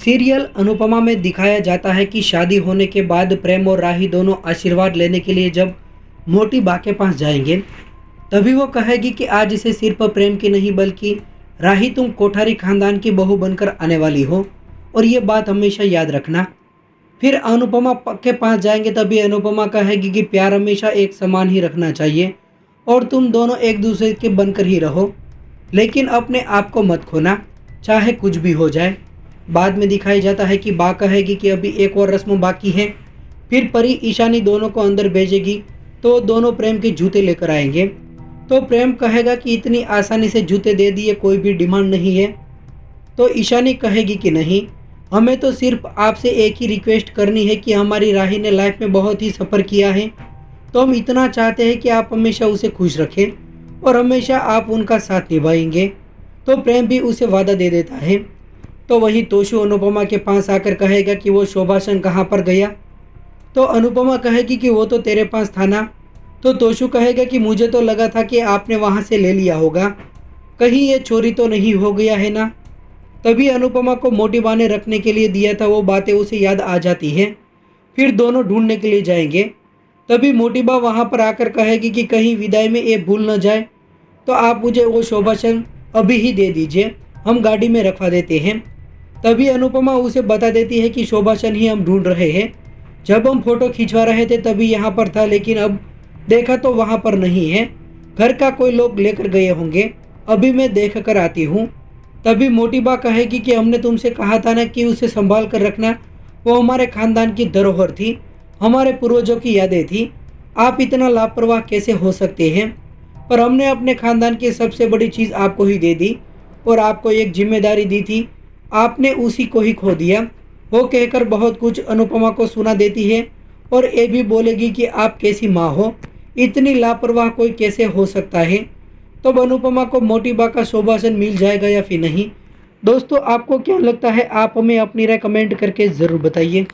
Serial Anupama में दिखाया जाता है कि शादी होने के बाद प्रेम और राही दोनों आशीर्वाद लेने के लिए जब मोटी बा के पास जाएंगे, तभी वो कहेगी कि आज इसे सिर्फ प्रेम की नहीं बल्कि राही तुम कोठारी खानदान की बहू बनकर आने वाली हो और ये बात हमेशा याद रखना। फिर अनुपमा के पास जाएंगे, तभी अनुपमा कहेगी कि प्यार हमेशा एक समान ही रखना चाहिए और तुम दोनों एक दूसरे के बनकर ही रहो, लेकिन अपने आप को मत खोना, चाहे कुछ भी हो जाए। बाद में दिखाया जाता है कि बा कहेगी कि अभी एक और रस्म बाकी है। फिर परी ईशानी दोनों को अंदर भेजेगी तो दोनों प्रेम के जूते लेकर आएंगे। तो प्रेम कहेगा कि इतनी आसानी से जूते दे दिए, कोई भी डिमांड नहीं है। तो ईशानी कहेगी कि नहीं, हमें तो सिर्फ आपसे एक ही रिक्वेस्ट करनी है कि हमारी राही ने लाइफ में बहुत ही सफ़र किया है, तो हम इतना चाहते हैं कि आप हमेशा उसे खुश रखें और हमेशा आप उनका साथ निभाएंगे। तो प्रेम भी उसे वादा दे देता है। तो वही तोशु अनुपमा के पास आकर कहेगा कि वो शोभासन कहाँ पर गया। तो अनुपमा कहेगी कि वो तो तेरे पास था ना। तो तोशु कहेगा कि मुझे तो लगा था कि आपने वहाँ से ले लिया होगा, कहीं ये चोरी तो नहीं हो गया है ना। तभी अनुपमा को मोटी बा ने रखने के लिए दिया था वो बातें उसे याद आ जाती हैं। फिर दोनों ढूंढने के लिए जाएंगे। तभी मोटी बा वहाँ पर आकर कहेगी कि कहीं विदाई में ये भूल न जाए, तो आप मुझे वो शोभासन अभी ही दे दीजिए, हम गाड़ी में रखवा देते हैं। तभी अनुपमा उसे बता देती है कि शोभासन ही हम ढूंढ रहे हैं, जब हम फोटो खिंचवा रहे थे तभी यहाँ पर था, लेकिन अब देखा तो वहाँ पर नहीं है, घर का कोई लोग लेकर गए होंगे, अभी मैं देख कर आती हूँ। तभी मोटी बा कहेगी कि हमने तुमसे कहा था ना कि उसे संभाल कर रखना, वो हमारे खानदान की धरोहर थी, हमारे पूर्वजों की यादें थी, आप इतना लापरवाह कैसे हो सकते हैं। पर हमने अपने खानदान की सबसे बड़ी चीज़ आपको ही दे दी और आपको एक जिम्मेदारी दी थी, आपने उसी को ही खो दिया। वो कहकर बहुत कुछ अनुपमा को सुना देती है और ये भी बोलेगी कि आप कैसी माँ हो, इतनी लापरवाह कोई कैसे हो सकता है। तब अनुपमा को मोटी बा का शोभासन मिल जाएगा या फिर नहीं। दोस्तों, आपको क्या लगता है? आप हमें अपनी राय कमेंट करके ज़रूर बताइए।